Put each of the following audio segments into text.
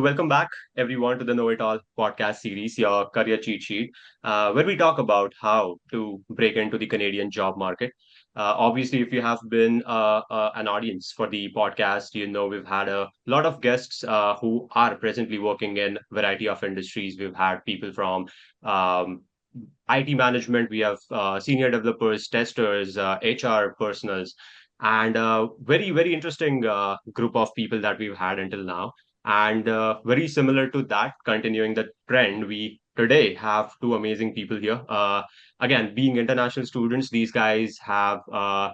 welcome back, everyone, to the KnowItAll podcast series, your career cheat sheet, where we talk about how to break into the Canadian job market. Obviously, if you have been an audience for the podcast, you know we've had a lot of guests who are presently working in variety of industries. We've had people from IT management, we have senior developers, testers, HR personals, and very interesting group of people that we've had until now. And very similar to that, continuing the trend, we today have two amazing people here. Again, being international students, these guys have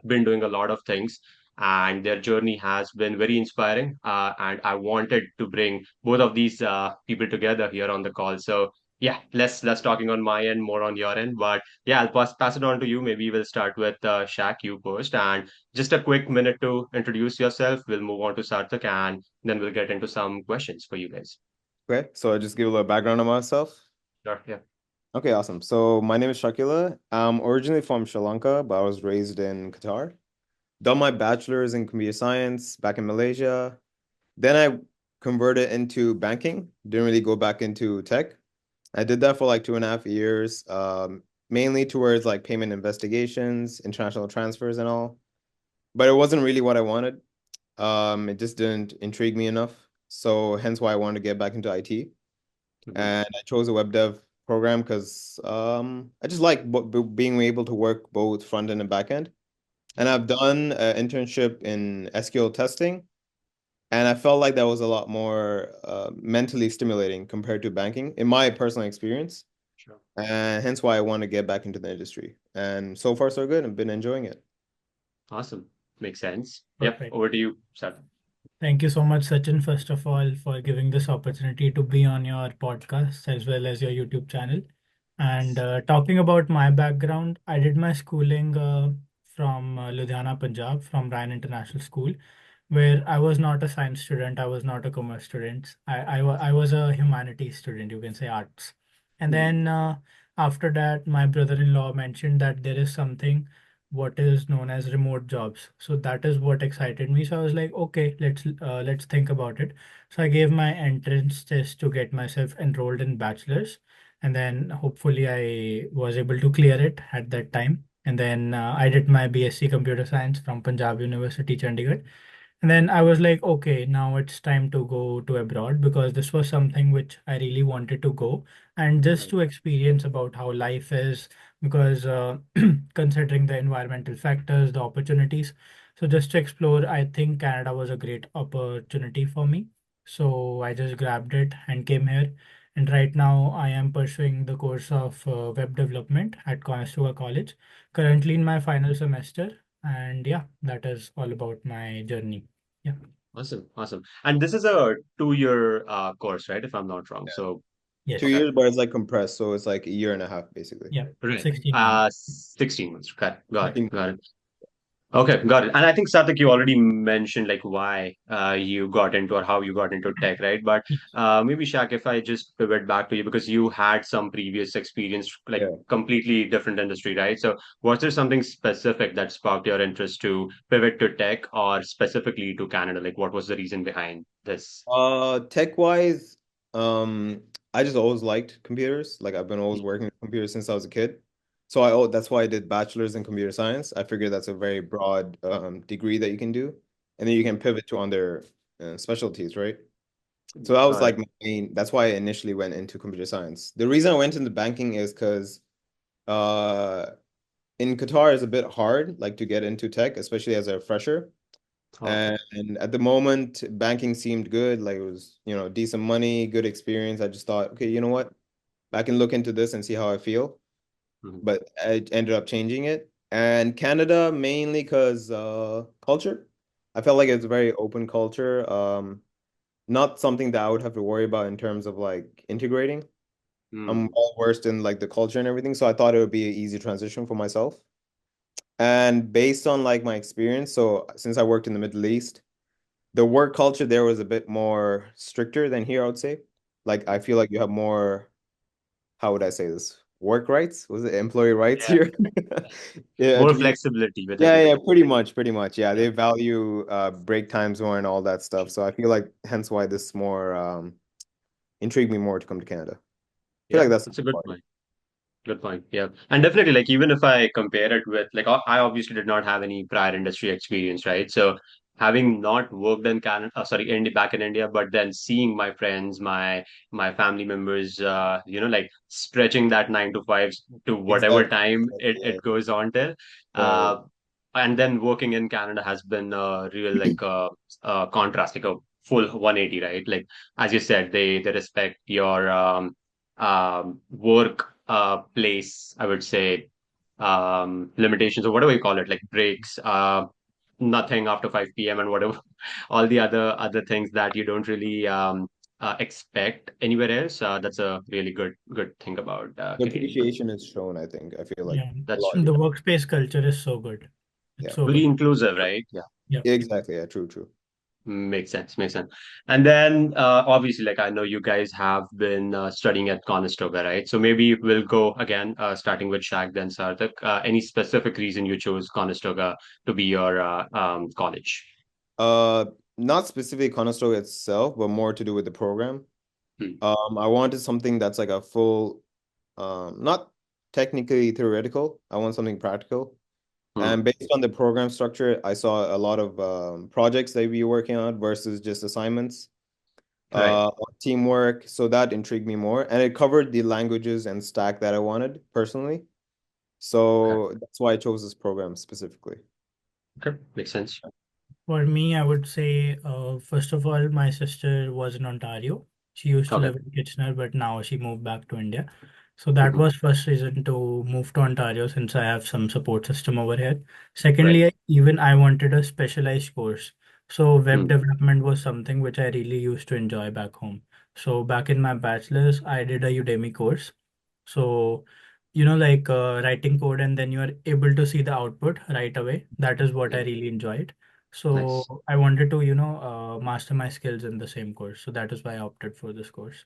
been doing a lot of things. And their journey has been very inspiring. And I wanted to bring both of these people together here on the call. So yeah, less talking on my end, more on your end. But yeah, I'll pass it on to you. Maybe we'll start with Shak, you first, and just a quick minute to introduce yourself. We'll move on to Sarthak, and then we'll get into some questions for you guys. Okay, so I just give a little background on myself. Sure, yeah. Okay, awesome. So my name is Shakila. I'm originally from Sri Lanka, but I was raised in Qatar. Done my bachelor's in computer science back in Malaysia. Then I converted into banking. Didn't really go back into tech. I did that for like 2.5 years, mainly towards like payment investigations, international transfers and all. But it wasn't really what I wanted. It just didn't intrigue me enough. So hence why I wanted to get back into IT. Mhm. And I chose a web dev program because I just like being able to work both front end and back end. And I've done an internship in SQL testing, and I felt like that was a lot more mentally stimulating compared to banking, in my personal experience. Sure. And hence why I want to get back into the industry. And so far, so good. I've been enjoying it. Awesome. Makes sense. Yep. Perfect. Over to you, Sarthak. Thank you so much, Sachin, first of all, for giving this opportunity to be on your podcast as well as your YouTube channel. And talking about my background, I did my schooling from Ludhiana, Punjab, from Ryan International School, where I was not a science student, I was not a commerce student. I was a humanities student, you can say arts. And Mhm. then after that, my brother-in-law mentioned that there is something what is known as remote jobs. So that is what excited me. So I was like, okay, let's think about it. So I gave my entrance test to get myself enrolled in bachelor's, and then hopefully I was able to clear it at that time. And then I did my BSc Computer Science from Punjab University, Chandigarh. And then I was like, okay, now it's time to go to abroad because this was something which I really wanted to go and just Right. to experience about how life is because considering the environmental factors, the opportunities. So just to explore, I think Canada was a great opportunity for me. So I just grabbed it and came here. And right now I am pursuing the course of web development at Conestoga College, currently in my final semester. And yeah, that is all about my journey. Yeah. Awesome. Awesome. And this is a 2 year course, right? If I'm not wrong. Yeah. So, two Yes. okay. years, but it's like compressed, so it's like a year and a half basically. Yeah. Right. 16 months. 16 months. Okay. Got it. 16 Got it. Okay, got it. And I think Sathik, you already mentioned like why you got into or how you got into tech, right? But Yes. maybe Shaq, if I just pivot back to you because you had some previous experience, like Yeah. completely different industry, right? So was there something specific that sparked your interest to pivot to tech or specifically to Canada? Like what was the reason behind this? Tech wise, I just always liked computers. Like I've been always working with computers since I was a kid. So that's why I did bachelor's in computer science. I figured that's a very broad degree that you can do, and then you can pivot to other specialties, right? So that was Got it. like my main. That's why I initially went into computer science. The reason I went into banking is because uh, in Qatar it's a bit hard, like to get into tech, especially as a fresher. Okay. And at the moment, banking seemed good. Like it was, decent money, good experience. I just thought, okay, you know what? I can look into this and see how I feel. Mhm. But I ended up changing it. And Canada mainly because culture. I felt like it's a very open culture. Not something that I would have to worry about in terms of like integrating. I'm Mm. well versed in like the culture and everything, so I thought it would be an easy transition for myself. And based on like my experience, so since I worked in the Middle East, the work culture there was a bit more stricter than here, I would say. Like I feel like you have more, how would I say this? Work rights? Was it employee rights Yeah. here? Yeah, More to be flexibility with yeah, everything. pretty much, pretty much. Yeah, Yeah. they value break times more and all that stuff. So I feel like hence why this is more intrigued me more to come to Canada. I feel Yeah, like that's the that's a good part. point. Good point. Yeah. And definitely, like, even if I compare it with, like, I obviously did not have any prior industry experience, right? So, having not worked in Canada, back in India, but then seeing my friends, my family members, like stretching that 9 to 5 to whatever Exactly. time Yeah. it goes on till, Right. uh, and then working in Canada has been a real contrast, like a full 180, right? Like as you said, they respect your work place, I would say, limitations or whatever you call it, like breaks, nothing after 5 p.m. and whatever, all the other things that you don't really expect anywhere else. That's a really good thing about The Canadian culture. appreciation is shown, I think. I feel like Yeah. a That's lot. true. The workspace culture is so good. It's Yeah. so Very good. inclusive, right? Yeah. Yeah. Yeah, exactly. Yeah, true, true. Makes sense. Makes sense. And then, obviously, like I know you guys have been studying at Conestoga, right? So maybe we'll go again, starting with Shak, then Sarthak. Any specific reason you chose Conestoga to be your college? Uh, Not specifically Conestoga itself, but more to do with the program. Hmm. I wanted something that's like a full, not technically theoretical. I want something practical. Hmm. And based on the program structure, I saw a lot of projects that we were working on versus just assignments, Right. teamwork. So that intrigued me more. And it covered the languages and stack that I wanted personally. Okay. So that's why I chose this program specifically. Okay. Makes sense. For me, I would say, first of all, my sister was in Ontario. She used to Okay. live in Kitchener, but now she moved back to India. So that Hmm. was first reason to move to Ontario since I have some support system over here. Right. Secondly, even I wanted a specialized course. So web Hmm. development was something which I really used to enjoy back home. So back in my bachelor's, I did a Udemy course. So, like writing code and then you are able to see the output right away. That is what I Yeah. really enjoyed. Nice. So I wanted to, master my skills in the same course. So that is why I opted for this course.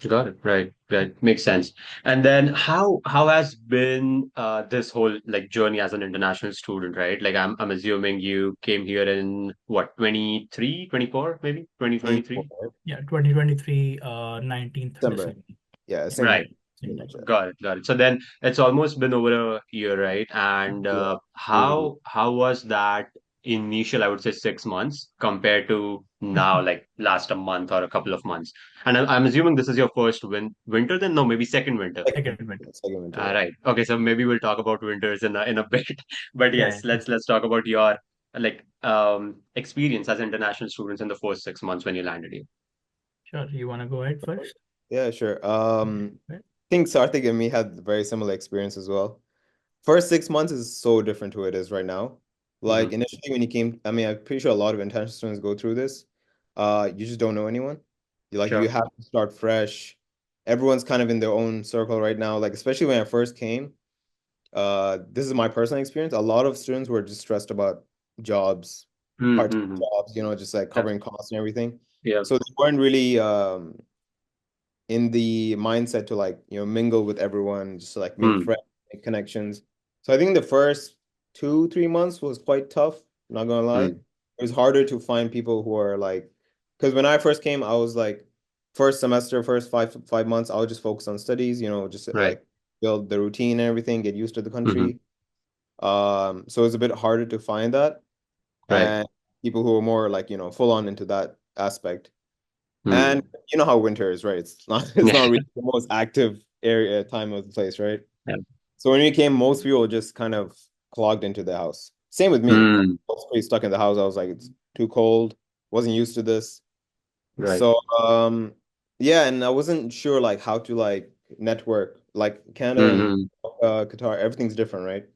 Got it. Right. Right. Makes sense. And then how has been this whole like journey as an international student, right? Like I'm assuming you came here in what, 23, 24, maybe 24, 2023? right? Yeah, 2023, 19th December. December. Yeah, Yeah, Right. same same time. month. Yeah. Got it. Got it. So then it's almost been over a year, right? And Yeah. how was that initial, I would say 6 months compared to now, like last a month or a couple of months? And I'm assuming this is your first winter then? No, maybe second winter. Second, Second winter. second winter, yeah. Right. Okay. So maybe we'll talk about winters in a bit. But Yeah, yes, yeah. let's talk about your like experience as international students in the first 6 months when you landed here. Sure. You want to go ahead first? Yeah, sure. Right. I think Sarthik and me had very similar experience as well. First 6 months is so different to it is right now. Like Hmm. initially when you came, I mean, I'm pretty sure a lot of international students go through this. You just don't know anyone. You Sure. have to start fresh. Everyone's kind of in their own circle right now. Like especially when I first came, this is my personal experience. A lot of students were just stressed about jobs, part-time Mm-hmm. jobs, just like Yeah. covering costs and everything. Yeah. So they weren't really in the mindset to like, mingle with everyone, just to like make Mm. friends, make connections. So I think the first 2, 3 months was quite tough, not gonna lie. Mm. It was harder to find people who are like, because when I first came, I was like, first semester, first five months, I would just focus on studies, just Right. like build the routine and everything, get used to the Mm-hmm. country. So it's a bit harder to find that. Right. And people who are more like, full on into that aspect. Mm. And you know how winter is, right? It's not it's Yeah. not really the most active area time of the place, right? Yeah. So when we came, most people just kind of clogged into the house. Same with me. I Mm. was pretty stuck in the house. I was like, it's too cold, wasn't used to this. Right. So yeah, and I wasn't sure like how to like network. Like Canada and Mm-hmm. Qatar, everything's different, right?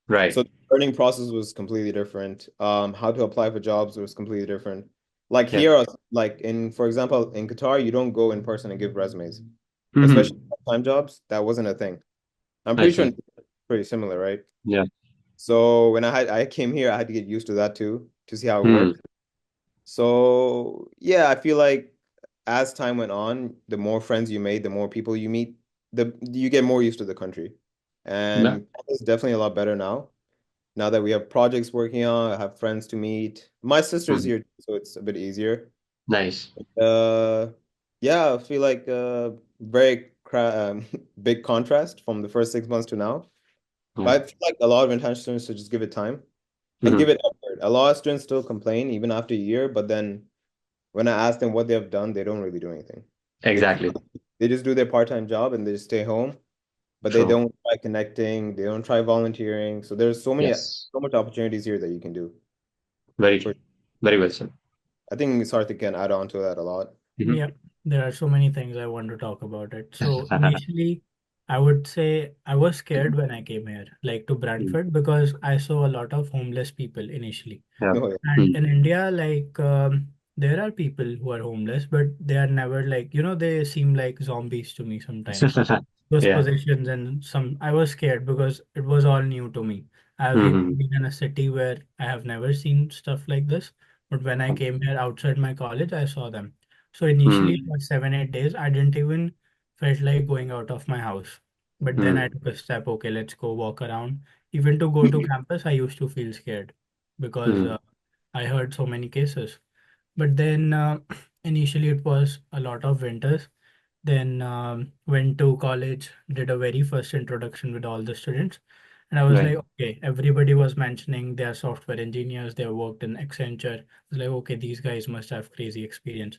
Right. So the learning process was completely different. How to apply for jobs was completely different. Like Yeah. here, like for example, in Qatar, you don't go in person and give resumes, especially Mm-hmm. part-time jobs. That wasn't a thing. I'm I pretty sure see. it's pretty similar, right? Yeah. So when I came here, I had to get used to that too, to see how it Mm. worked. So yeah, I feel like as time went on, the more friends you made, the more people you meet, the you get more used to the country. Yeah. And it's definitely a lot better now. Now that we have projects working on, I have friends to meet. My sister's Mm. here, so it's a bit easier. Nice. Uh, Yeah, I feel like very big contrast from the first 6 months to now. Yeah. But I feel like a lot of international students should just give it time and give Hmm. it effort. A lot of students still complain even after a year, but then when I ask them what they have done, they don't really do anything. They Exactly. they just do their part-time job and they just stay home, but they True. don't try connecting, they don't try volunteering. So there's Yes. so much opportunities here that you can do. Very For true. Very well said. I think Sarthak can add on to that a lot. Yeah, there are so many things I want to talk about it. So initially, I would say I was scared when I came here, like to Mm. Brantford, because I saw a lot of homeless people initially. Yeah. Oh yeah. And Mm. in India, like there are people who are homeless, but they are never like, they seem like zombies to me sometimes. Those Yeah. positions and some, I was scared because it was all new to me. I've Hmm. been in a city where I have never seen stuff like this, but when I came here outside my college, I saw them. So initially, Mm. for 7, 8 days, I didn't even felt like going out of my house. But then I Mm. took a step, okay, let's go walk around. Even to go to campus, I used to feel scared because Mm. I heard so many cases. But then initially it was a lot of winters. Then went to college, did a very first introduction with all the students. And I was Right. like, okay, everybody was mentioning they are software engineers, they have worked in Accenture. I was like, okay, these guys must have crazy experience.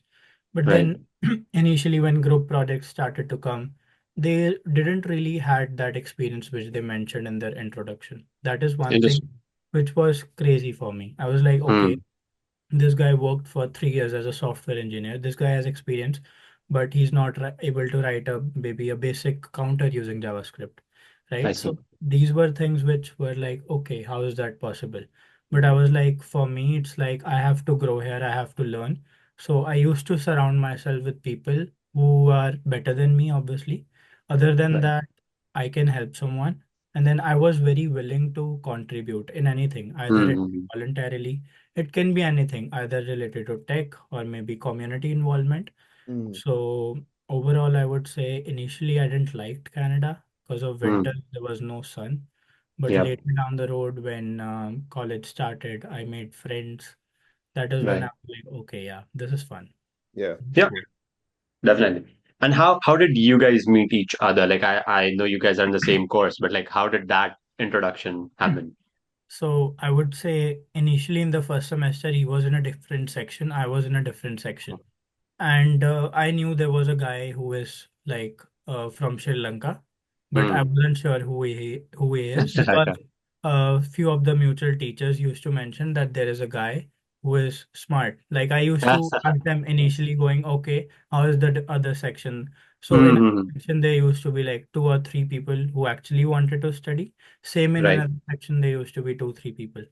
But Right. then initially when group projects started to come, they didn't really had that experience which they mentioned in their introduction. That is one thing Interesting. which was crazy for me. I was like, okay, Mm. this guy worked for 3 years as a software engineer. This guy has experience, but he's not able to write a maybe a basic counter using JavaScript, I right? see. So these were things which were like, okay, how is that possible? But I was like, for me, it's like I have to grow here, I have to learn. So I used to surround myself with people who are better than me, obviously. Other than Right. that, I can help someone. And then I was very willing to contribute in anything, either it Mm. voluntarily, it can be anything, either related to tech or maybe community involvement. Mm. So overall, I would say initially I didn't like Canada because of winter, Mm. there was no sun. But Yep. later down the road, when college started, I made friends. That is when I Right. was like, okay, yeah, this is fun. Yeah. This is Yeah. cool. Definitely. And how did you guys meet each other? Like I know you guys are in the same course, but like how did that introduction happen? So I would say initially in the first semester, he was in a different section. I was in a different section. And I knew there was a guy who is like from Sri Lanka, but I Hmm. wasn't sure who he is because a few of the mutual teachers used to mention that there is a guy who is smart. Like I used to ask them initially, going, okay, how is the other section? So in a Hmm. section there used to be like 2 or 3 people who actually wanted to study. Same in Right. another section there used to be 2, 3 people. Hmm.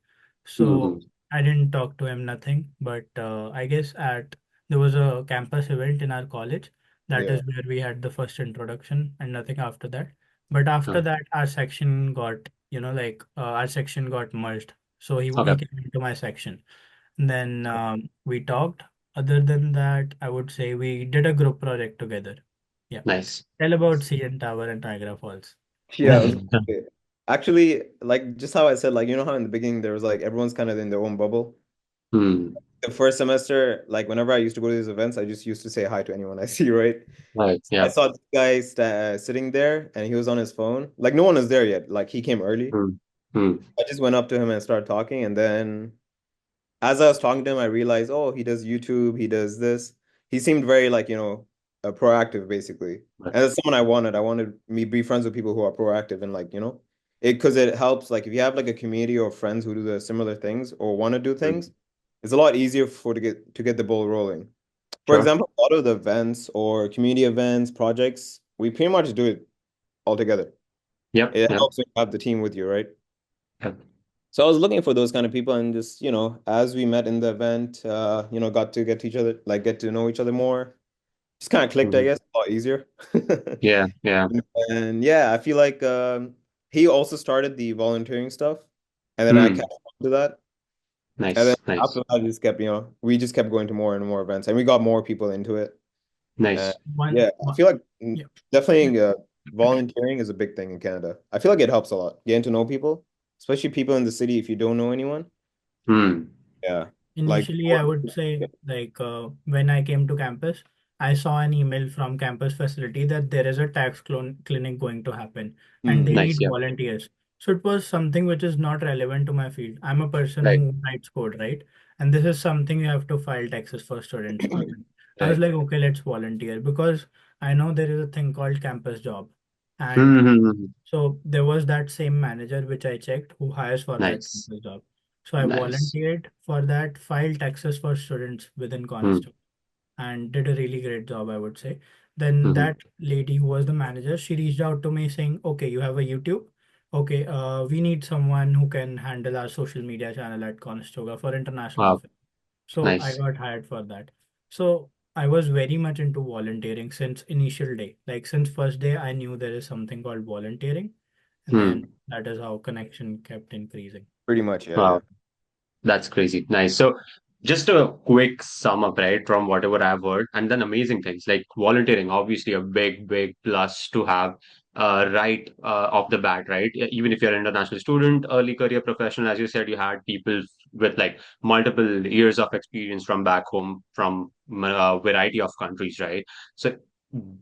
So I didn't talk to him nothing, but I guess at there was a campus event in our college. That Yeah. is where we had the first introduction and nothing after that. But after that, our section got, like our section got merged. So he Okay. came into my section. Then we talked. Other than that, I would say we did a group project together. Yeah. Nice. Tell about CN Tower and Niagara Falls. Yeah, I was gonna say. Actually, like just how I said, like you know how in the beginning there was like everyone's kind of in their own bubble. Hmm. The first semester, like whenever I used to go to these events, I just used to say hi to anyone I see, right? Right. I Yeah. saw this guy sitting there and he was on his phone. Like no one was there yet. Like he came early. Hmm. Hmm. I just went up to him and started talking, and then as I was talking to him, I realized, oh, he does YouTube, he does this. He seemed very like, proactive basically. Right. And that's someone I wanted. I wanted me be friends with people who are proactive and like, because it helps like if you have like a community or friends who do the similar things or want to do Hmm. things, it's a lot easier for to get the ball rolling. For Sure. example, a lot of the events or community events, projects, we pretty much do it all together. Yep. It Yep. helps when you have the team with you, right? Yep. So I was looking for those kind of people and just, as we met in the event, got to get to each other, like get to know each other more. Just kind of clicked, I Hmm. guess, a lot easier. Yeah. Yeah. And yeah, I feel like he also started the volunteering stuff, and then I Hmm. kept on to that. And then Nice. Nice. after that, we just kept going to more and more events, and we got more people into it. And Nice. yeah, I One, feel like yeah. definitely volunteering is a big thing in Canada. I feel like it helps a lot getting to know people, especially people in the city if you don't know anyone. Hmm. Yeah. Like, Initially, I would say like when I came to campus, I saw an email from campus facility that there is a tax clinic going to happen and they Mm-hmm. Nice. need Yeah. volunteers. So it was something which is not relevant to my field. I'm a person Right. who writes code, right? And this is something you have to file taxes for students for. I was Right. like, okay, let's volunteer because I know there is a thing called campus job. And Mm-hmm. so there was that same manager which I checked who hires for that Nice. campus job. So I Nice. volunteered for that, filed taxes for students within Mm-hmm. Conestoga and did a really great job, I would say. Then that lady who was the manager, she reached out to me saying, okay, you have a YouTube. Okay, we need someone who can handle our social media channel at Conestoga for international Wow. affairs. So I Nice. got hired for that. So I was very much into volunteering since initial day. Like since first day, I knew there is something called volunteering, and then Hmm. that is how connection kept increasing. Pretty much, yeah, yeah. Wow. That's crazy. Nice. So, just a quick sum up, right, from whatever I've heard, and then amazing things like volunteering, obviously a big, big plus to have right off the bat, right? Even if you're an international student, early career professional, as you said, you had people with like multiple years of experience from back home, from a variety of countries, right? So,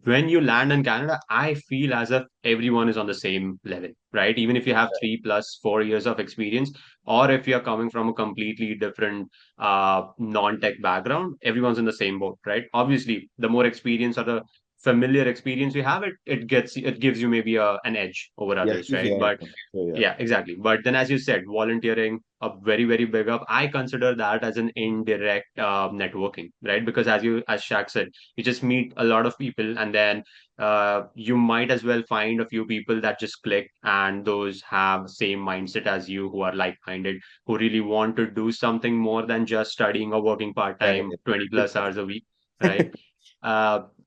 when you land in Canada, I feel as if everyone is on the same level, right? Even if you have 3 plus 4 years of experience, or if you're coming from a completely different non-tech background, everyone's in the same boat, right? Obviously, the more experience or the familiar experience you have, it gives you maybe an edge over Yeah, others, gives right? you But anything. So yeah. yeah, exactly. But then, as you said, volunteering, a very, very big up. I consider that as an indirect networking, right? Because as Shaq said, you just meet a lot of people, and then you might as well find a few people that just click, and those have same mindset as you, who are like-minded, who really want to do something more than just studying or working Yeah, part-time, yeah, 20 plus yeah. hours a week, right?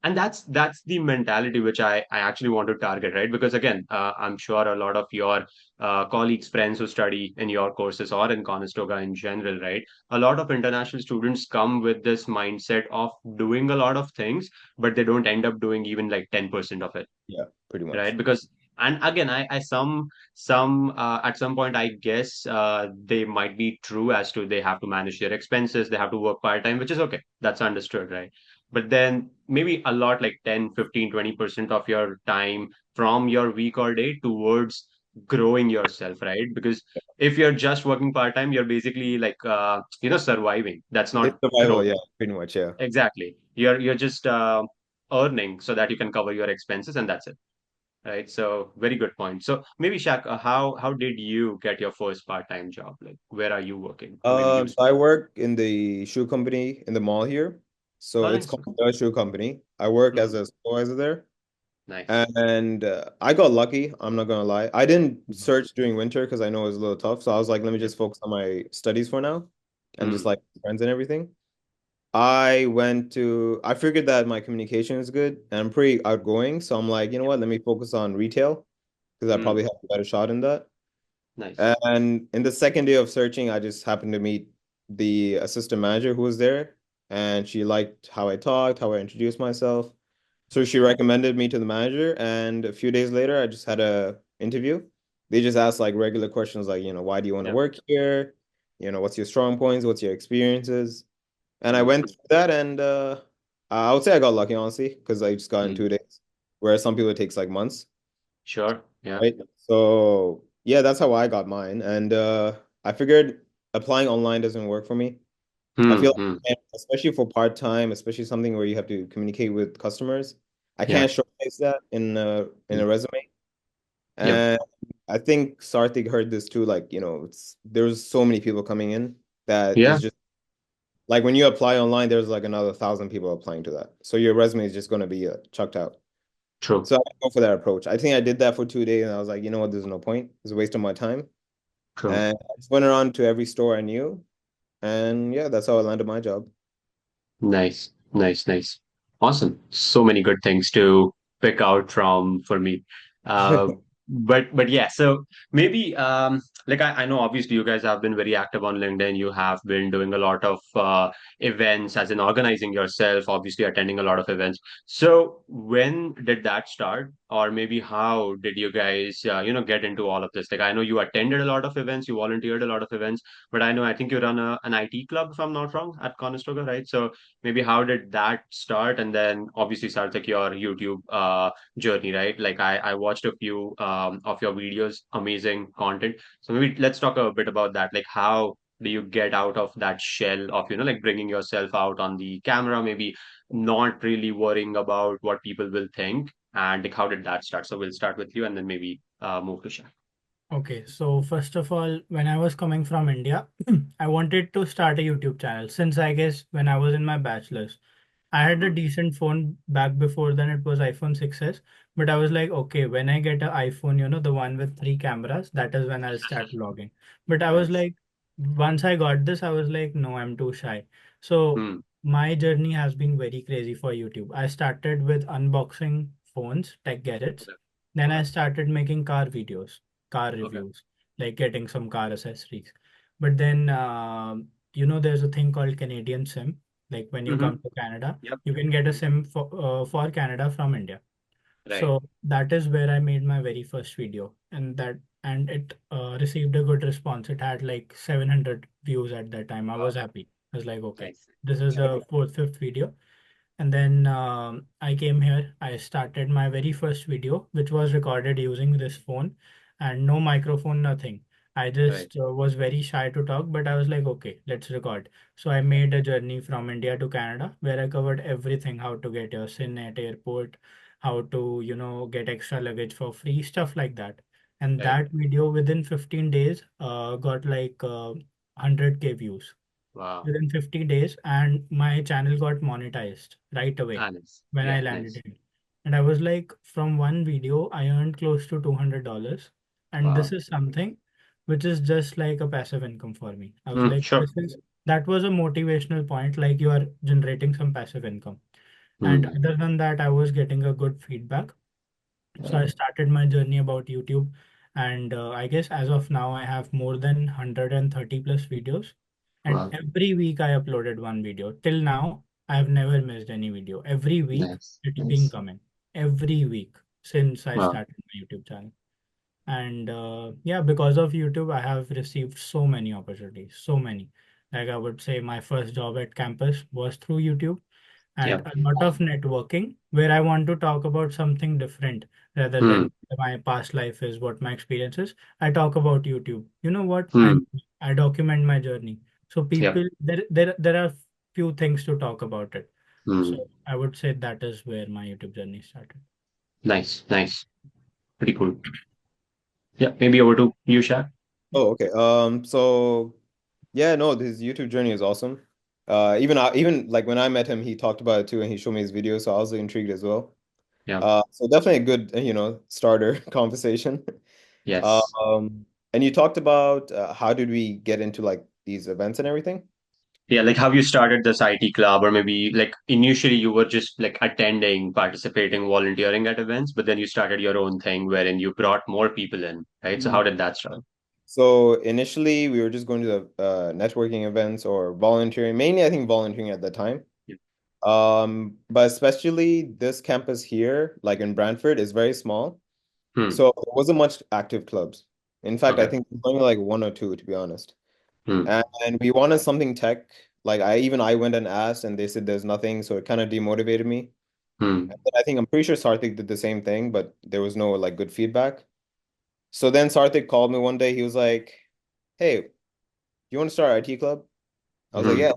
And that's the mentality which I actually want to target, right? Because again, I'm sure a lot of your colleagues, friends who study in your courses or in Conestoga in general, right? A lot of international students come with this mindset of doing a lot of things, but they don't end up doing even like 10% of it, Yeah, pretty right? much. Because and again, I some at some point I guess they might be true as to they have to manage their expenses, they have to work part time, which is okay, that's understood, right? But then maybe a lot like 10, 15, 20% of your time from your week or day towards growing yourself, right? Because if you're just working part time, you're basically like surviving. That's It's not survival, growth. yeah, pretty much, yeah. Exactly. You're just earning so that you can cover your expenses, and that's it, right? So very good point. So maybe Shaq, how did you get your first part-time job? Like, where are you working? Or maybe you. So I work in the shoe company in the mall here. So Oh, it's nice. called the Shoe Company. I work as Mhm. a supervisor there. Nice. And I got lucky, I'm not gonna lie. I didn't search during winter because I know it was a little tough. So I was like, let me Yeah. just focus on my studies for now and just Mm. like friends and everything. I figured that my communication is good and I'm pretty outgoing. So I'm like, you know what, let me focus on retail because I probably Mm. have a better shot in that. Nice. And in the second day of searching, I just happened to meet the assistant manager who was there, and she liked how I talked, how I introduced myself. So she recommended me to the manager, and a few days later, I just had a interview. They just asked like regular questions like, why do you want to Yeah. work here? What's your strong points? What's your experiences? And I Mm. went through that, and I would say I got lucky, honestly, because I just got in Mm. 2 days, whereas some people it takes like months, Sure. Yeah. right? So yeah, that's how I got mine. And I figured applying online doesn't work for me. I Mm. feel Mm. like, especially for part-time, especially something where you have to communicate with customers, I Yeah. can't showcase that in a Mm. resume. Yep. And I think Sarthik heard this too, like, there's so many people coming in that Yeah. is just like when you apply online, there's like another 1,000 people applying to that. So your resume is just going to be chucked out. True. So I go for that approach. I think I did that for 2 days and I was like, you know what, there's no point. It's a waste of my time. True. And I just went around to every store I knew. And yeah, that's how I landed my job. Nice. Nice. Nice. Awesome. So many good things to pick out from for me. Uh, but yeah, so maybe like I know obviously you guys have been very active on LinkedIn. You have been doing a lot of events, as in organizing yourself, obviously attending a lot of events. So when did that start, or maybe how did you guys get into all of this? Like I know you attended a lot of events, you volunteered a lot of events, but I think you run an IT club, if I'm not wrong, at Conestoga, right? So maybe how did that start, and then obviously Sarthak, your YouTube journey, right? Like I watched a few of your videos, amazing content. So maybe let's talk a bit about that. Like how do you get out of that shell of, like bringing yourself out on the camera, maybe not really worrying about what people will think, and like how did that start? So we'll start with you and then maybe move to Shak. Okay, so first of all, when I was coming from India, I wanted to start a YouTube channel since I guess when I was in my bachelor's. I had a Mm-hmm. decent phone back before then, it was iPhone 6s, but I was like, okay, when I get an iPhone, the one with three cameras, that is when I'll start vlogging. But I was Nice. like, once I got this, I was like, no, I'm too shy. So Hmm. my journey has been very crazy for YouTube. I started with unboxing phones, tech gadgets. Okay. Then I Okay. started making car videos, car Okay. reviews, like getting some car accessories. But then, there's a thing called Canadian SIM. Like when you come Mm-hmm. to Canada, Yep. you can get a SIM for Canada from India. Right. So that is where I made my very first video, and it received a good response. It had like 700 views at that time. I Wow. was happy. I was like, okay, Nice. this is the fourth, fifth video. And then I came here. I started my very first video, which was recorded using this phone and no microphone, nothing. I Right. just was very shy to talk, but I was like, okay, let's record. So I made a journey from India to Canada where I covered everything, how to get your SIN at airport, how to, get extra luggage for free, stuff like that. And Right. that video within 15 days got like 100K views Wow. within 50 days, and my channel got monetized right away Ah, nice. when I Yeah, landed nice. here. And I was like, from one video, I earned close to $200. And this Wow. is something which is just like a passive income for me. I was Hmm. like, Sure. that was a motivational point, like you are generating some passive income. And Hmm. other than that, I was getting a good feedback. So I started my journey about YouTube, and I guess as of now, I have more than 130 plus videos. And Wow. every week I uploaded one video. Till now, I have never missed any video. Every week Nice. it's been Nice. coming. Every week since I Wow. started my YouTube channel. And yeah, because of YouTube, I have received so many opportunities, so many. Like I would say, my first job at campus was through YouTube, and Yeah. a lot of networking where I want to talk about something different rather Hmm. than my past life is what my experience is. I talk about YouTube. You know what? Hmm. I document my journey. So Yep. people there are few things to talk about it. So Hmm. I would say that is where my YouTube journey started. Nice. Nice. Pretty cool. Yeah. Maybe over to you, Shaq. Oh, okay. So yeah, no, his YouTube journey is awesome. Even like when I met him, he talked about it too, and he showed me his videos, so I was intrigued as well. Yeah. So definitely a good, starter conversation. Yes. And you talked about how did we get into like these events and everything? Yeah. Like how you started this IT club, or maybe like initially you were just like attending, participating, volunteering at events, but then you started your own thing wherein you brought more people in, right? So how did that start? So initially, we were just going to the networking events or volunteering. Mainly, I think volunteering at the time. Yeah. But especially this campus here, like in Brantford, is very small. Hmm. So there wasn't much active clubs. In fact, I Okay. think there's only like one or two, to be honest. Hmm. And we wanted something tech. Like I went and asked, and they said there's nothing. So it kind of demotivated me. Hmm. And then I think I'm pretty sure Sarthik did the same thing, but there was no like good feedback. So then Sarthik called me one day. He was like, "Hey, you want to start an IT club?" I was like, Hmm. "Yeah."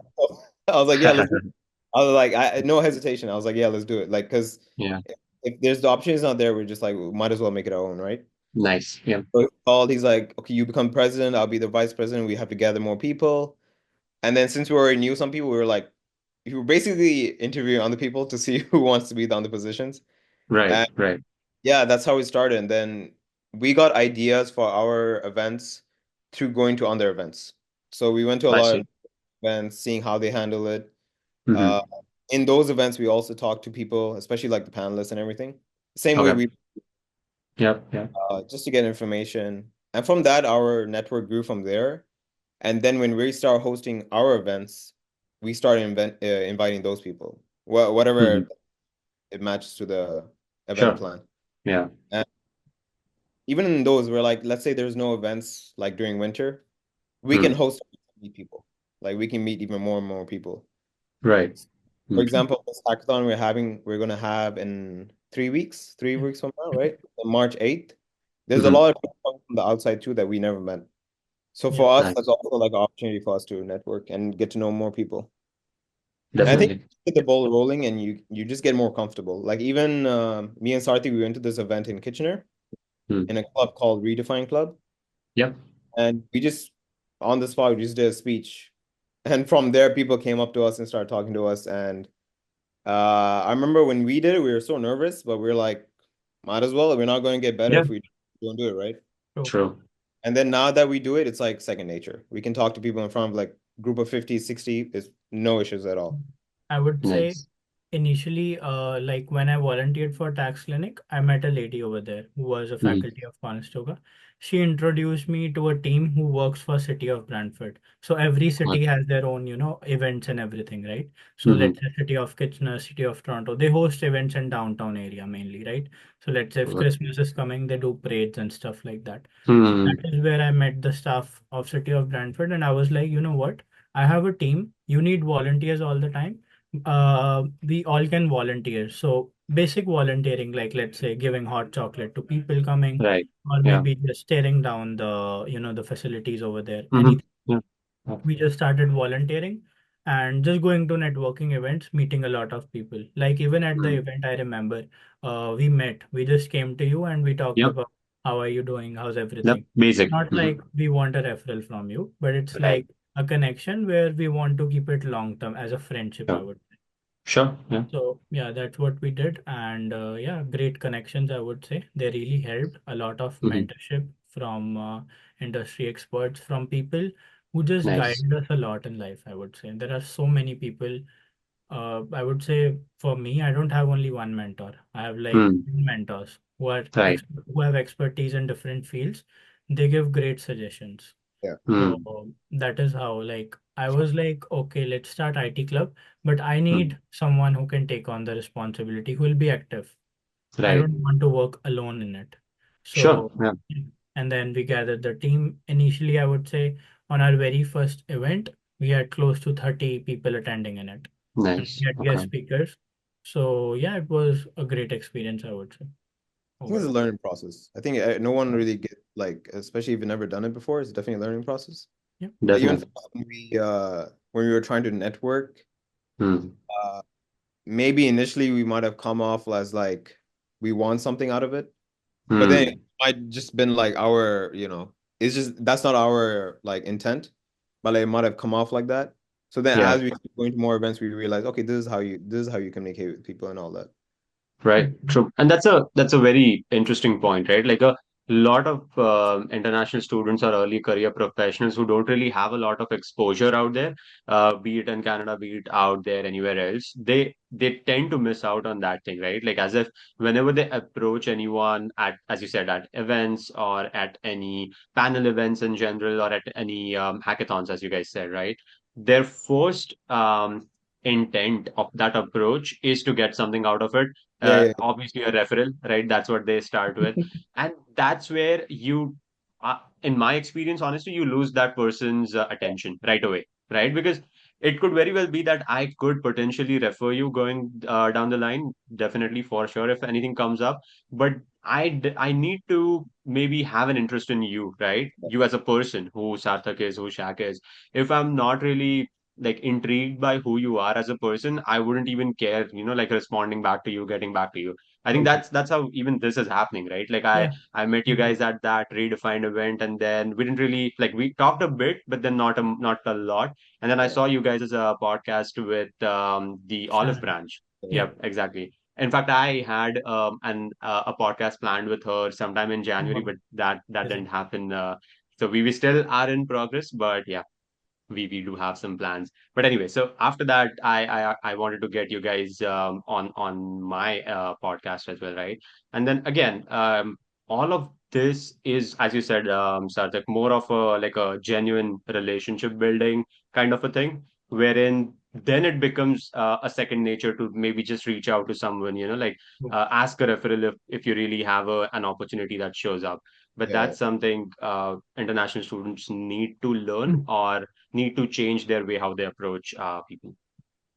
I was like, "Yeah, let's do it." I was like, no hesitation. I was like, "Yeah, let's do it." Like, because Yeah. if there's the opportunities not there, we're just like, we might as well make it our own, right? Nice. Yeah. So he called. He's like, "Okay, you become president. I'll be the vice president. We have to gather more people." And then since we already knew some people, we were like, we were basically interviewing other people to see who wants to be the other positions. Right. And Right. yeah, that's how we started. And then we got ideas for our events through going to other events. So we went to a I lot see. of events, seeing how they handle it. Uh, Hmm. in those events, we also talked to people, especially like the panelists and everything. Same way Okay. we. Yep. Yep. just to get information. And from that, our network grew from there. And then when we start hosting our events, we start inviting those people, Hmm. whatever it matches to the event Sure. plan. Yeah. And even in those, we're like, let's say there's no events like during winter, we can Hmm. host meet people. Like we can meet even more and more people. Right. For Hmm. example, this hackathon we're gonna have in 3 weeks, three Yeah. weeks from now, right? On March 8th. There's a Hmm. lot of people coming from the outside too that we never met. So Yeah. for us, that's Nice. also like an opportunity for us to network and get to know more people. And I think Definitely. you get the ball rolling and you just get more comfortable. Like even me and Sarthi, we went to this event in Kitchener Hmm. in a club called Redefine Club, Yep. and we just on the spot we just did a speech, and from there people came up to us and started talking to us. And I remember when we did it, we were so nervous, but we are like, might as well. We're not going to get better Yeah. if we don't do it, right? True. True. And then now that we do it, it's like second nature. We can talk to people in front of like group of 50, 60. It's no issues at all. I would say Nice. initially, like when I volunteered for tax clinic, I met a lady over there who was a Hmm. faculty of Conestoga. She introduced me to a team who works for City of Brantford. So every city has their own, events and everything, right? So Mm-hmm. let's say City of Kitchener, City of Toronto, they host events in downtown area mainly, right? So let's say if Christmas is coming, they do parades and stuff like that. So that Hmm. is where I met the staff of City of Brantford, and I was like, you know what? I have a team. You need volunteers all the time. We all can volunteer. So basic volunteering, like let's say giving hot chocolate to people coming, Right. or Yeah. maybe just tearing down the facilities over there. Mm-hmm. Anything. Yeah. Yeah. We just started volunteering and just going to networking events, meeting a lot of people. Like even at the Mm. event, I remember we met. We just came to you and we talked Yep. about how are you doing, how's Yep. everything. Basic. Not Mm-hmm. like we want a referral from you, but it's Right. like a connection where we want to keep it long term as a friendship, I Sure. would. Sure. Yeah. So yeah, that's what we did, and yeah, great connections. I would say they really helped. A lot of Mm-hmm. mentorship from industry experts, from people who just Nice. guided us a lot in life. I would say there are so many people. I would say for me, I don't have only one mentor. I have like Mm. mentors Right. who have expertise in different fields. They give great suggestions. Yeah. So Mm. that is how, like, I was like, okay, let's start IT club, but I Mm. need someone who can take on the responsibility, who will be active. I Right. don't want to work alone in it. Sure. So, Yeah. and then we gathered the team. Initially, I would say on our very first event, we had close to 30 people attending in it. And we Nice. had guest Okay. speakers. So yeah, it was a great experience, I would say, I think it's a overall. learning process. I think no one really get like, especially if you've never done it before, it's definitely a learning process. Yeah. Like even for Definitely. us, when we were trying to network, Mm. uh, maybe initially we might have come off as like we want something out of it, but then it Mm. might just been like it's just that's not our like intent, but like, it might have come off like that. So then Yeah. as we keep going to more events, we realize, okay, this is how you communicate with people and all that. Right, Mhm. true. And that's a very interesting point, right? Like a lot of international students or early career professionals who don't really have a lot of exposure out there, be it in Canada, be it out there anywhere else, they tend to miss out on that thing, right? Like as if whenever they approach anyone at, as you said, at events or at any panel events in general or at any hackathons, as you guys said, right? Their first intent of that approach is to get something out of it, Yeah, yeah, obviously a referral, right? That's what they start with. And that's where in my experience, honestly, you lose that person's attention right away, right? Because it could very well be that I could potentially refer you going down the line, definitely for sure, if anything comes up. But I need to maybe have an interest in you, right? You as a person, who Sarthak is, who Shak is. If I'm not really like intrigued by who you are as a person, I wouldn't even care, like responding back to you, getting back to you. I think true, true. that's how even this is happening, right? Like I Yeah. I met you guys at that redefined event, and then we didn't really like we talked a bit, but then not a lot. And then I Yeah, saw you guys as a podcast with the Olive Shannon. Branch. yeah, Yeah. Yep, exactly. In fact, I had a podcast planned with her sometime in January, Wow. but that didn't Busy. happen. So we still are in progress, but yeah, we do have some plans. But anyway, so after that, I wanted to get you guys on my podcast as well, right? And then again, all of this is, as you said, Sarthak, more of a like a genuine relationship building kind of a thing, wherein then it becomes a second nature to maybe just reach out to someone, like ask a referral if you really have an opportunity that shows up. But Yeah. that's something international students need to learn or need to change their way how they approach people.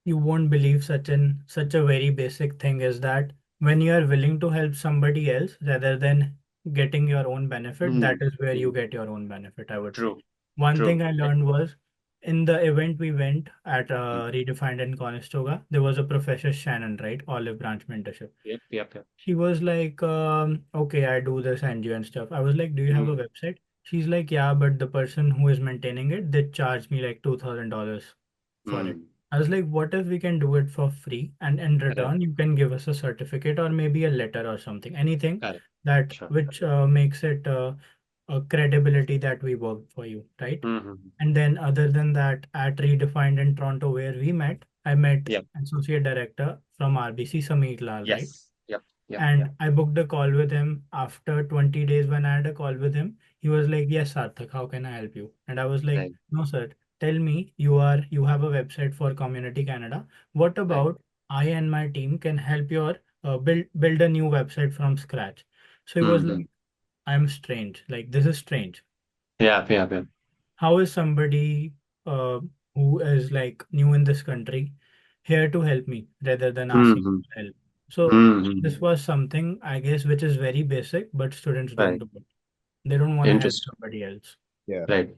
You won't believe such a very basic thing is that when you are willing to help somebody else rather than getting your own benefit, that Mm, is where you mm. get your own benefit, I would say. True, One thing true. I learned was in the event we went at Mm. Redefined in Conestoga, there was a Professor Shannon, right? Olive branch mentorship. Yep, yep, yep. She was like, okay, I do this NGO and stuff. I was like, do you have a Mm, website? She's like, yeah, but the person who is maintaining it, they charge me like $2,000 for it. mm. I was like, what if we can do it for free? And in Correct, return, you can give us a certificate or maybe a letter or something, anything correct. that Sure. which makes it a credibility that we worked for you, right? Mm-hmm. And then other than that, at Redefined in Toronto where we met, I met Yep. associate director from RBC, Sameer Lal, right? Yes. Yep. Yep. And I booked a call with him after 20 days. When I had a call with him, he was like, yes, Sarthak, how can I help you? And I was like, Right. no, sir, tell me you have a website for Community Canada. What Right. about I and my team can help your build a new website from scratch? So he was Mm-hmm. like, I'm strange. Like, this is strange. Yeah. Yeah. Yeah. How is somebody uh, who is like new in this country here to help me rather than asking Mm-hmm. for help? So Mm-hmm. this was something I guess which is very basic, but students don't Right. do it. They don't want to help Interesting. somebody else. Yeah. Right.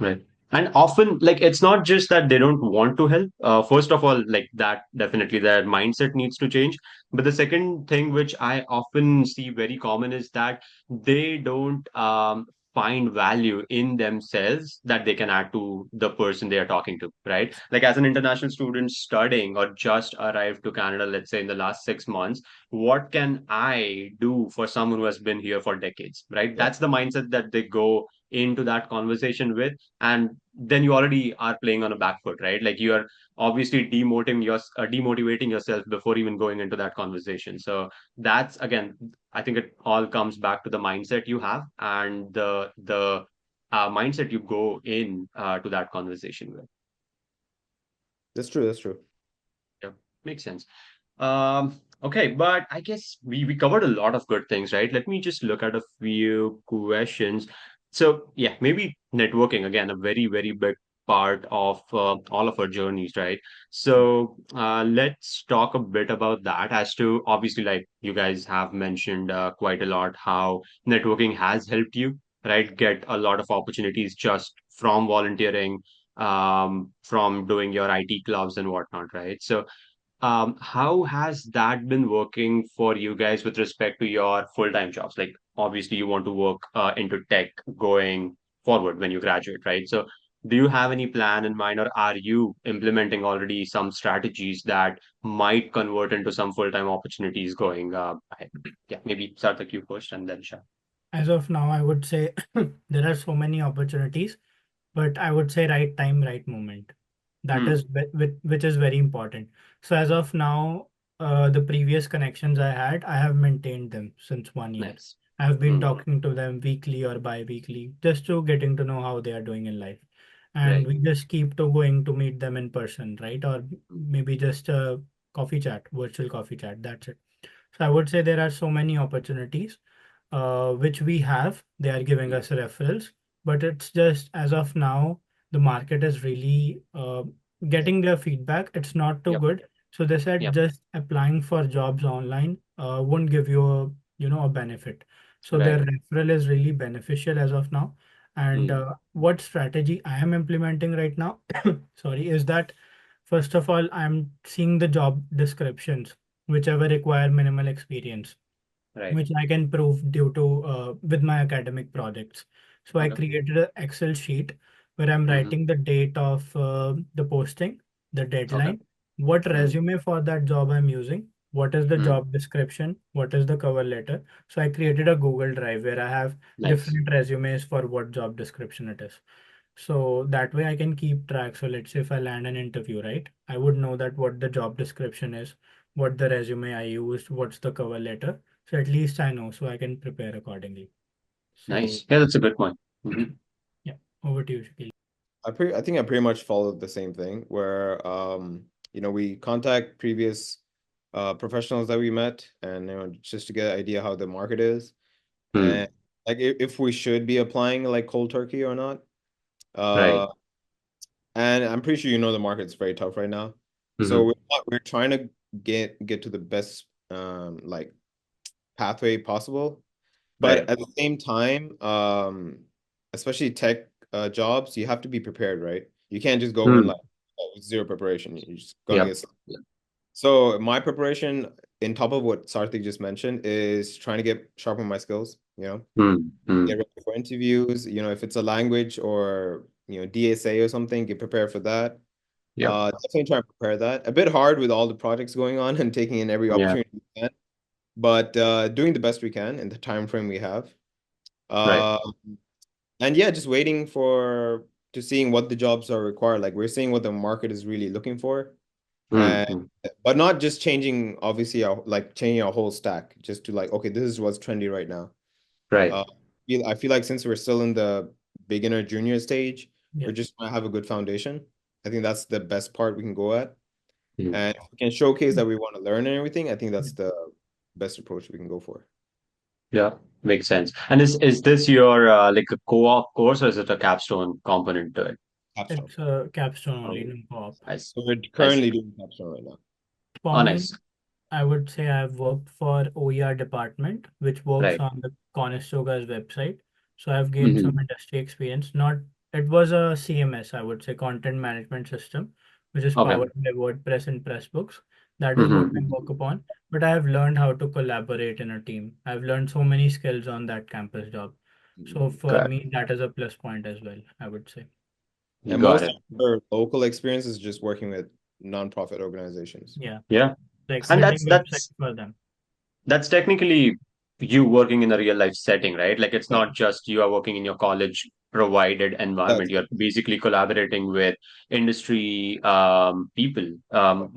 Right. And often, like, it's not just that they don't want to help. First of all, like that, definitely their mindset needs to change. But the second thing, which I often see very common, is that they don't find value in themselves that they can add to the person they are talking to, right? Like, as an international student studying or just arrived to Canada, let's say in the last 6 months, what can I do for someone who has been here for decades, right? Yeah. That's the mindset that they go into that conversation with, and then you already are playing on a back foot, right? Like you are obviously demotivating yourself before even going into that conversation. So that's again, I think it all comes back to the mindset you have and the mindset you go in to that conversation with. That's true. That's true. Yeah, makes sense. Okay, but I guess we covered a lot of good things, right? Let me just look at a few questions. So yeah, maybe networking again, a very, very big part of all of our journeys, right? So let's talk a bit about that as to obviously like you guys have mentioned quite a lot how networking has helped you, right? Get a lot of opportunities just from volunteering, from doing your IT clubs and whatnot, right? So how has that been working for you guys with respect to your full-time jobs? Like, obviously, you want to work into tech going forward when you graduate, right? So, do you have any plan in mind, or are you implementing already some strategies that might convert into some full-time opportunities going ahead? Yeah, maybe Sarthak, you first, and then Shah. As of now, I would say there are so many opportunities, but I would say right time, right moment. That Hmm. is which is very important. So as of now, the previous connections I had, I have maintained them since 1 year. Nice. I have been Hmm. talking to them weekly or bi-weekly, just to getting to know how they are doing in life. And Right. we just keep to going to meet them in person, right? Or maybe just a coffee chat, virtual coffee chat. That's it. So I would say there are so many opportunities which we have. They are giving Hmm. us referrals, but it's just as of now, the market is really getting their feedback. It's not too Yep. good. So they said Yep. just applying for jobs online won't give you a benefit. So their Right. referral is really beneficial as of now. And Hmm. what strategy I am implementing right now, sorry, is that first of all, I'm seeing the job descriptions, whichever require minimal experience, Right. which I can prove due to with my academic projects. So I Okay. created an Excel sheet where I'm Mm-hmm. writing the date of the posting, the Okay. deadline, what Hmm. resume for that job I'm using, what is the Hmm. job description, what is the cover letter. So I created a Google Drive where I have Nice. different resumes for what job description it is. So that way I can keep track. So let's say if I land an interview, right? I would know that what the job description is, what the resume I used, what's the cover letter. So at least I know, so I can prepare accordingly. So Nice. Yeah, that's a good point. Hmm. yeah, over to you, Shakil. I think I pretty much followed the same thing where we contact previous professionals that we met and just to get an idea how the market is Hmm. and like if we should be applying like cold turkey or not. Right. Uh and I'm pretty sure the market's very tough right now. So Hmm. we're trying to get to the best like pathway possible. But Right. at the same time, especially tech jobs, you have to be prepared, right? You can't just go in Hmm. like with zero preparation. You're just gonna Yep. get. So my preparation, in top of what Sarthik just mentioned, is trying to get sharpen my skills. Hmm. Hmm. Get ready for interviews. If it's a language or DSA or something, get prepared for that. Yep. Definitely try and prepare that. A bit hard with all the projects going on and taking in every Yeah. opportunity we can, but doing the best we can in the time frame we have. Right. Uh, and yeah, just waiting for to seeing what the jobs are required. Like we're seeing what the market is really looking for, Hmm. and Hmm. but not just changing, obviously, like changing our whole stack, just to like, okay, this is what's trendy right now. Right. Uh, I feel like since we're still in the beginner junior stage, Yeah, we're just gonna have a good foundation. I think that's the best part we can go at. Hmm. And if we can showcase yeah. that we want to learn and everything, I think Yeah. that's the best approach we can go for. Yeah. Makes sense. And is this your like a co-op course or is it a capstone component to it? Capstone. It's a capstone only, Oh, no co-op. I see. So we're I see. currently doing capstone right now. For Oh, me, nice. I would say I've worked for OER department, which works Right. on the Conestoga's website. So I've gained some Hmm. industry experience. Not, it was a CMS, I would say, content management system, which is Okay. powered by WordPress and Pressbooks. That is what I Hmm. work upon. But I have learned how to collaborate in a team. I've learned so many skills on that campus job. So for Got me, that is a plus point as well, I would say. it. And Got most it. of our local experience is just working with nonprofit organizations. Yeah, Yeah. like And building that's websites that's for them. that's technically you working in a real life setting, right? Like it's Yeah. not just you are working in your college provided environment. That's You're basically collaborating with industry people,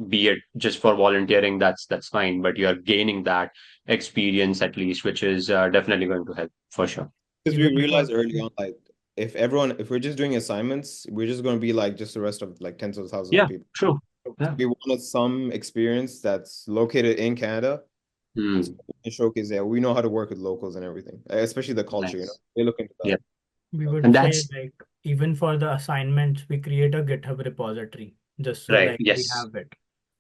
be it just for volunteering, that's fine, but you're gaining that experience at least, which is definitely going to help for sure. because we Even for realized early on, like if we're just doing assignments, we're just going to be like just the rest of like tens of thousands of Yeah, people. true. So Yeah. we wanted some experience that's located in Canada, so Hmm. we can showcase that we know how to work with locals and everything, especially the culture, Nice. they look into that. Yeah. we So, would And say that's like even for the assignments, we create a GitHub repository just so right. like we Yes. have it.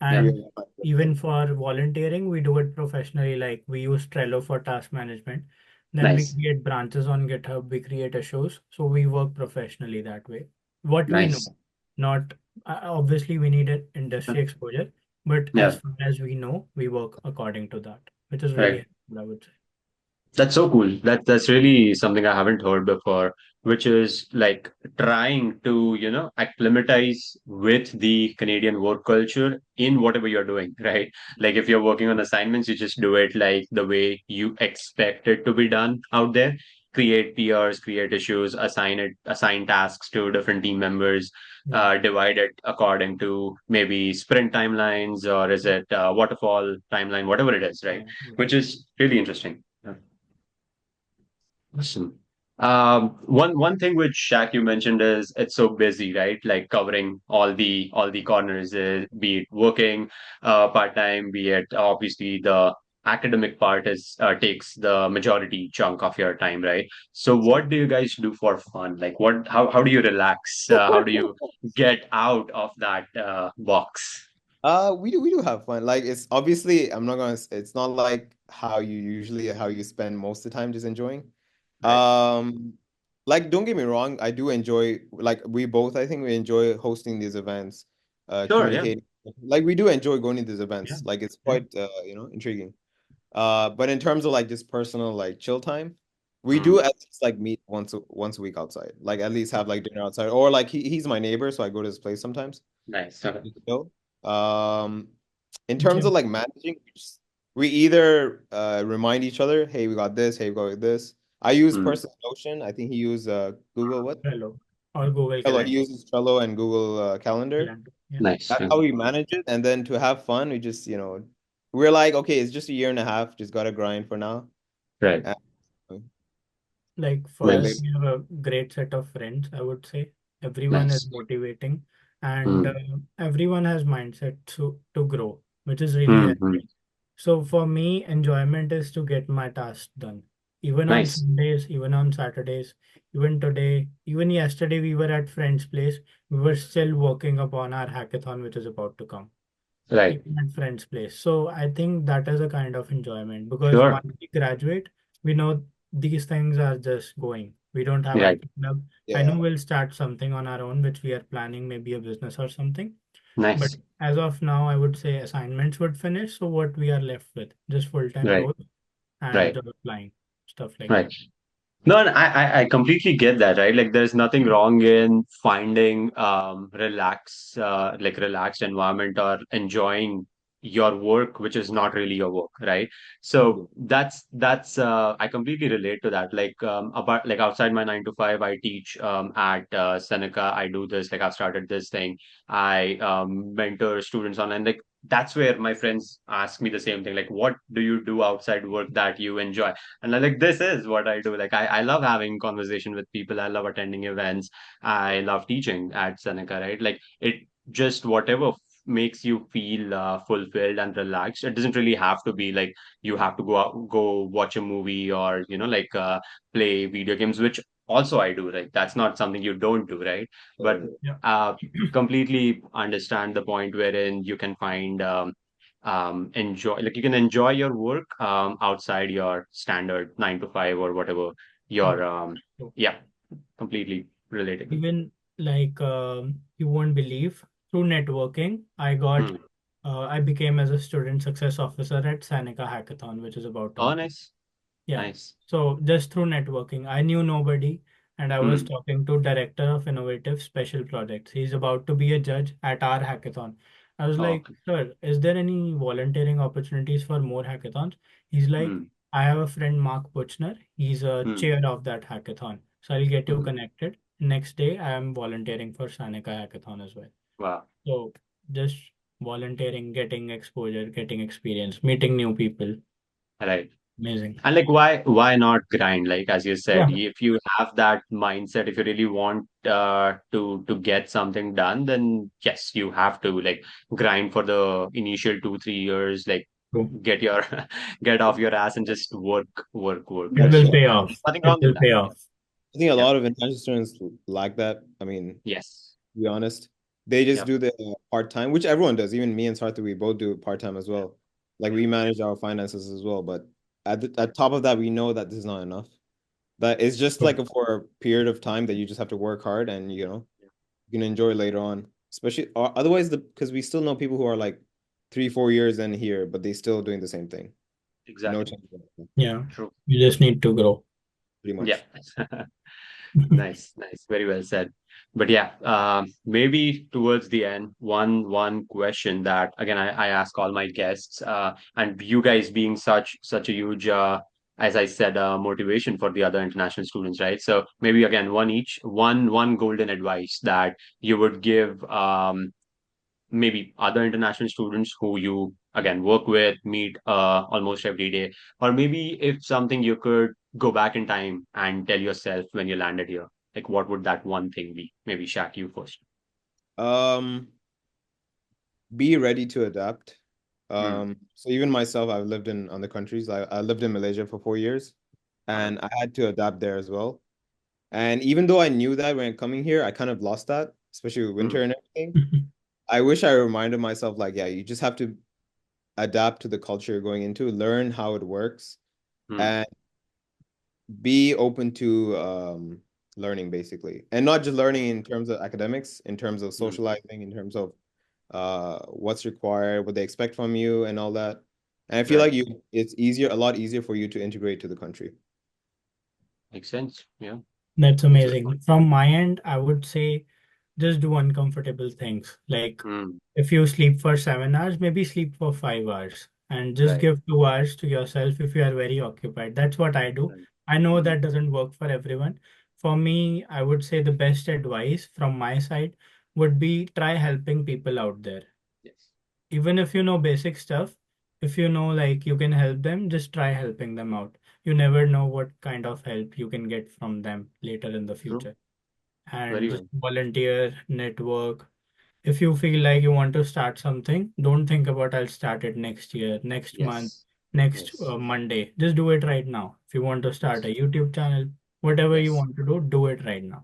Yeah. we And even for volunteering, we do it professionally. Like we use Trello for task management. Then we Nice. create branches on GitHub. We create issues. So we work professionally that way. What we know, Nice. not obviously we need an industry exposure, but as Yeah. far as we know, we work according to that, which is really Right. helpful, I would say. That's so cool. That's really something I haven't heard before, which is like trying to, acclimatize with the Canadian work culture in whatever you're doing, right? Like if you're working on assignments, you just do it like the way you expect it to be done out there. Create PRs, create issues, assign tasks to different team members, Yeah. divide it according to maybe sprint timelines or is it waterfall timeline, whatever it is, right? Yeah. Yeah. Which is really interesting. Awesome. One thing which Shaq you mentioned is it's so busy, right? Like covering all the corners, be it working part time, be it obviously the academic part is takes the majority chunk of your time, right? So what do you guys do for fun? Like how do you relax? How do you get out of that box? we do have fun. Like it's obviously I'm not gonna. It's not like how you spend most of the time just enjoying. Right. Um, like don't get me wrong, I do enjoy. Like we both, I think we enjoy hosting these events, Sure. Yeah. communicating. Like we do enjoy going to these Yeah. events. Like it's Yeah. quite intriguing. But in terms of like just personal like chill time, we do Mm. at least like meet once a week outside. Like at least have like dinner outside, or like he's my neighbor, so I go to his place sometimes. Nice. Okay. Chill. Um, in terms Gym. of like managing, we either remind each other, hey, we got this, hey, we got this. I use Mm. personal Notion. I think he used Google what? Trello or Google Trello. He Calendar. uses Trello and Google Calendar. Calendar. Yeah. Nice. That's Yeah. how we manage it. And then to have fun, we just, we're like, okay, it's just a year and a half, just gotta grind for now. Right. And Like for then us, later, Nice. we have a great set of friends, I would say. Everyone is Nice. motivating, and Hmm. everyone has mindset to grow, which is really Hmm. Hmm. healthy. So for me, enjoyment is to get my tasks done. Even on Nice. Sundays, even on Saturdays, even today, even yesterday, we were at friend's place. We were still working upon our hackathon, which is about to come, Right. even at friend's place. So I think that is a kind of enjoyment because Sure. once we graduate, we know these things are just going. We don't have Right. IT club. I yeah, know we'll start something on our own, which we are planning, maybe a business or something. But Nice. as of now, I would say assignments would finish. So what we are left with, just full-time Right. roles and Right. job applying, stuff like Right. that. No, and I completely get that, right? Like there's nothing wrong in finding relaxed environment or enjoying your work, which is not really your work, right? So that's I completely relate to that. Like about like outside my 9 to 5, I teach at Seneca. I do this, like I've started this thing. I mentor students online. Like that's where my friends ask me the same thing. Like, what do you do outside work that you enjoy? And I'm like, this is what I do. Like, I love having conversation with people. I love attending events. I love teaching at Seneca, right? Like, it just whatever makes you feel fulfilled and relaxed. It doesn't really have to be like you have to go out, go watch a movie or, play video games, which also I do. Like, that's not something you don't do, right? But Yeah. uh, completely understand the point wherein you can find enjoy like you can enjoy your work outside your standard 9 to 5 or whatever True. your True. yeah, completely relatable. Even like you won't believe, through networking, Hmm. I became as a student success officer at Seneca Hackathon, which is about to Oh, happen. nice. Yeah. Nice. So just through networking, I knew nobody, and I was Hmm. talking to Director of Innovative Special Projects. He's about to be a judge at our hackathon. I was Oh, like, okay. sir, is there any volunteering opportunities for more hackathons? He's like, Hmm. I have a friend, Mark Buchner. He's a Hmm. chair of that hackathon. So I'll get you Hmm. connected. Next day, I am volunteering for Seneca Hackathon as well. Wow. So just volunteering, getting exposure, getting experience, meeting new people. Right. Amazing. And like why not grind? Like as you said, Yeah. if you have that mindset, if you really want to get something done, then yes, you have to like grind for the initial 2 3 years, like True. get your get off your ass and just work. It will yeah. pay off. Nothing It wrong with will that. pay off. I think a Yeah. lot of international students like that. I mean, Yes. to be honest, they just Yeah. do the part-time, which everyone does. Even me and Sarthak, we both do part-time as well. Like we manage our finances as well. But at top of that, we know that this is not enough. That it's just True. like for a period of time that you just have to work hard and you can enjoy later on. Especially otherwise, the because we still know people who are like 3 4 years in here, but they still doing the same thing. No Exactly. change, Yeah. True. You just need to grow. pretty Yeah. much. Nice, nice, very well said. But yeah, maybe towards the end, one question that again I ask all my guests, and you guys being such a huge, as I said, motivation for the other international students, right? So maybe again one each, one golden advice that you would give, maybe other international students who you again work with, meet almost every day, or maybe if something you could go back in time and tell yourself when you landed here, like what would that one thing be? Maybe Shaq, you first. Um, be ready to adapt. Hmm. So even myself, I've lived in other countries. I lived in Malaysia for 4 years, Uh-huh. and I had to adapt there as well. And even though I knew that when coming here, I kind of lost that, especially with Hmm. winter and everything. I wish I reminded myself, like, yeah, you just have to adapt to the culture you're going into, learn how it works, Hmm. and be open to learning basically. And not just learning in terms of academics, in terms of Hmm. socializing, in terms of what's required, what they expect from you, and all that. And I feel Right. like it's easier, a lot easier for you to integrate to the country. Makes sense. Yeah. That's That's a good amazing. point. From my end, I would say just do uncomfortable things. Like Hmm. if you sleep for 7 hours, maybe sleep for 5 hours and just Right. give 2 hours to yourself if you are very occupied. That's what I do. Right. I know Hmm. that doesn't work for everyone. For me, I would say the best advice from my side would be try helping people out there. Yes. Even if you know basic stuff, if you know like you can help them, just try helping them out. You never know what kind of help you can get from them later in the True. future. Very And just well. volunteer, network. If you feel like you want to start something, don't think about I'll start it next year, next month, Yes. next Yes. Monday. Just do it right now. If you want to start a YouTube channel, whatever you Yes. want to do it right now.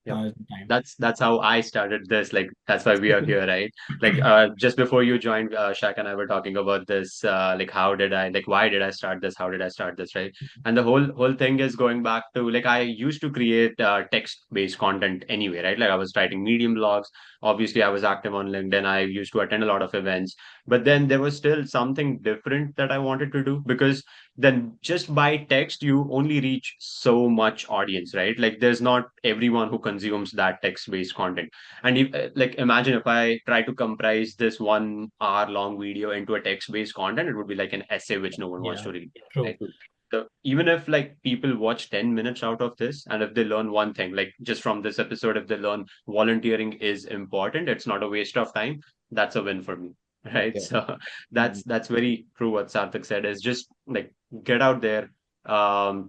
Yep. Now is the time. That's how I started this. Like that's why we are here, right? Like just before you joined, Shak and I were talking about this. Like how did I like why did I start this? How did I start this, right? And the whole thing is going back to like I used to create text-based content anyway, right? Like I was writing Medium blogs. Obviously, I was active on LinkedIn. I used to attend a lot of events, but then there was still something different that I wanted to do because then just by text you only reach so much audience, right? Like there's not everyone who consumes that text based content. And if like imagine if I try to comprise this 1 hour long video into a text based content, it would be like an essay which no one wants Yeah, to read, true. right? So even if like people watch 10 minutes out of this and if they learn one thing, like just from this episode, if they learn volunteering is important, it's not a waste of time, that's a win for me. Right. Yeah. So Mhm. that's very true what Sarthak said is just like get out there,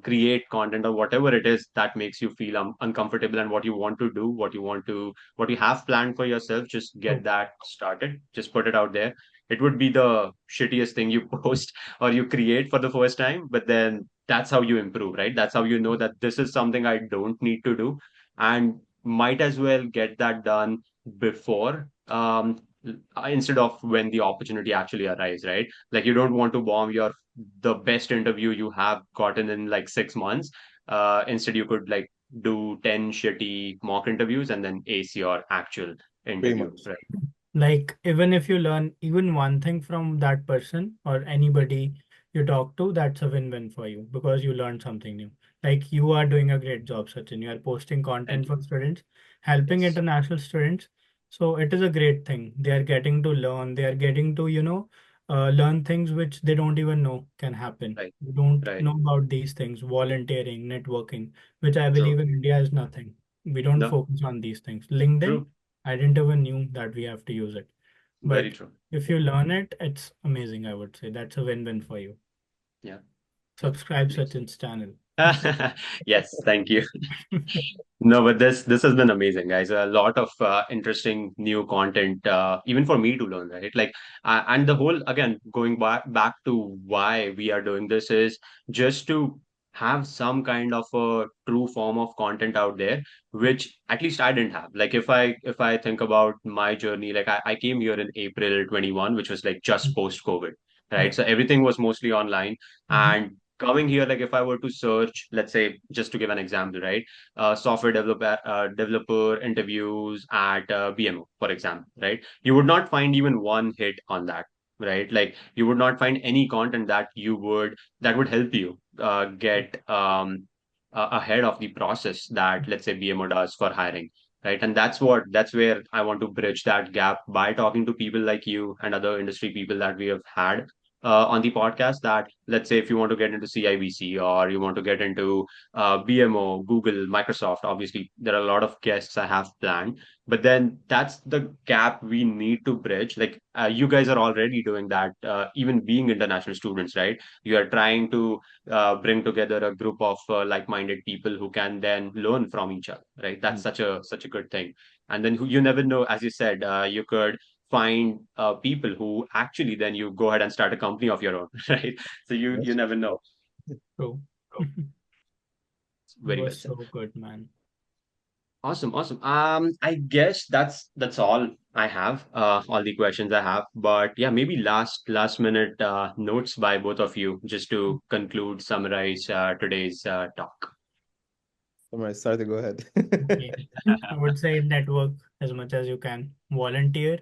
create content or whatever it is that makes you feel uncomfortable and what you want to do, what you have planned for yourself, just get True. that started, just put it out there. It would be the shittiest thing you post or you create for the first time, but then that's how you improve, right? That's how you know that this is something I don't need to do and might as well get that done before instead of when the opportunity actually arrives, right? Like you don't want to bomb the best interview you have gotten in like 6 months. Instead, you could like do 10 shitty mock interviews and then ace your actual Pretty interview, much. right? Like, even if you learn even one thing from that person or anybody you talk to, that's a win-win for you because you learned something new. Like, you are doing a great job, Sachin. You are posting Thank content you. for students, helping Yes. international students. So it is a great thing. They are getting to learn. They are getting to, learn things which they don't even know can happen. Right. They don't Right. know about these things, volunteering, networking, which I believe True. in India is nothing. We don't No. focus on these things. LinkedIn, True. I didn't even knew that we have to use it. Very But true. if you learn it, it's amazing, I would say. That's a win-win for you. Yeah. Yep. Subscribe Makes Sachin's channel. yes. Thank you. No, but this has been amazing, guys. A lot of interesting new content, even for me to learn, right? Like, and the whole again going back to why we are doing this is just to have some kind of a true form of content out there, which at least I didn't have. Like, if I think about my journey, like I came here in April 21, which was like just post COVID, right? Yeah. So everything was mostly online, Mhm. and coming here, like if I were to search, let's say, just to give an example, right? Software developer interviews at BMO, for example, right? You would not find even one hit on that, right? Like you would not find any content that would help you get ahead of the process that let's say BMO does for hiring. Right. And that's where I want to bridge that gap by talking to people like you and other industry people that we have had on the podcast. That let's say if you want to get into CIBC or you want to get into BMO, Google, Microsoft. Obviously, there are a lot of guests I have planned, but then that's the gap we need to bridge. Like you guys are already doing that, even being international students, right? You are trying to bring together a group of like-minded people who can then learn from each other, right? That's Mm. such a good thing. And then you never know, as you said, you could find people who actually then you go ahead and start a company of your own, right? So you Yes. never know. True. It Very well was said. so good, man. Awesome, awesome. I guess that's all I have, all the questions I have. But yeah, maybe last minute notes by both of you, just to conclude, summarize today's talk. All right, start to go Okay. ahead. I would say network as much as you can. Volunteer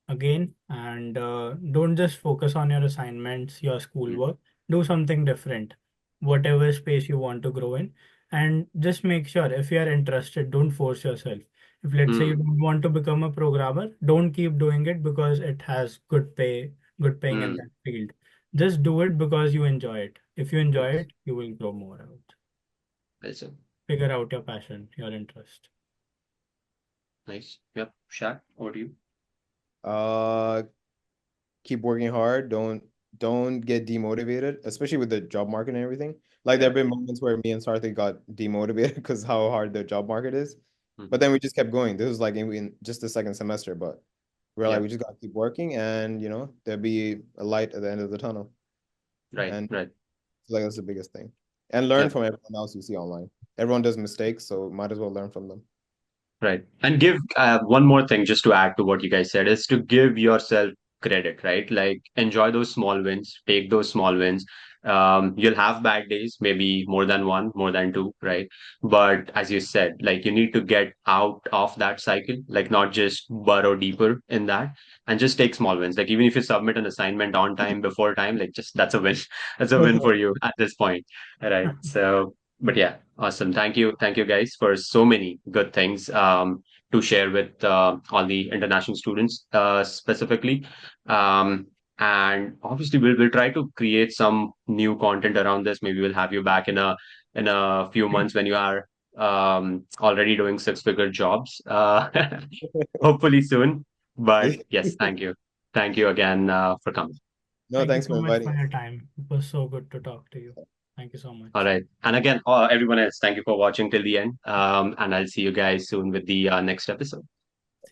again, and don't just focus on your assignments, your Mm, schoolwork. Do something different, whatever space you want to grow in. And just make sure if you are interested, don't force yourself. If let's say you mm, don't want to become a programmer, don't keep doing it because it has good paying in mm. that field. Just do it because you enjoy it. If you enjoy Yes. it, you will grow more out. Awesome. Figure out your passion, your interest. Nice. Yep. Shaq, over to you. Uh, keep working hard. Don't don't get demotivated, especially with the job market and everything. Like there Yeah. have been moments where me and Sarthak got demotivated because how hard the job market is. Mhm. But then we just kept going. This was like in just the second semester, but we're like, Yeah. we just gotta keep working and there'll be a light at the end of the tunnel. Right. And Right. like that's the biggest thing. And learn Yeah. from everyone else you see online. Everyone does mistakes, so might as well learn from them. Right. And give one more thing just to add to what you guys said is to give yourself credit, right? Like enjoy those small wins, take those small wins. You'll have bad days, maybe more than one, more than two, right? But as you said, like you need to get out of that cycle, like not just burrow deeper in that and just take small wins. Like even if you submit an assignment on time, before time, like just that's a win. That's a win for you at this point. Right. So but yeah, awesome. Thank you. Thank you guys for so many good things to share with all the international students specifically. Um, and obviously we'll try to create some new content around this. Maybe we'll have you back in a few months when you are already doing six-figure jobs. Hopefully soon. But yes, thank you. Thank you again for coming. No, Thank you thanks so for much inviting for your us. time. It was so good to talk to you. Thank you so All much. right. And again, everyone else, thank you for watching till the end. And I'll see you guys soon with the next episode.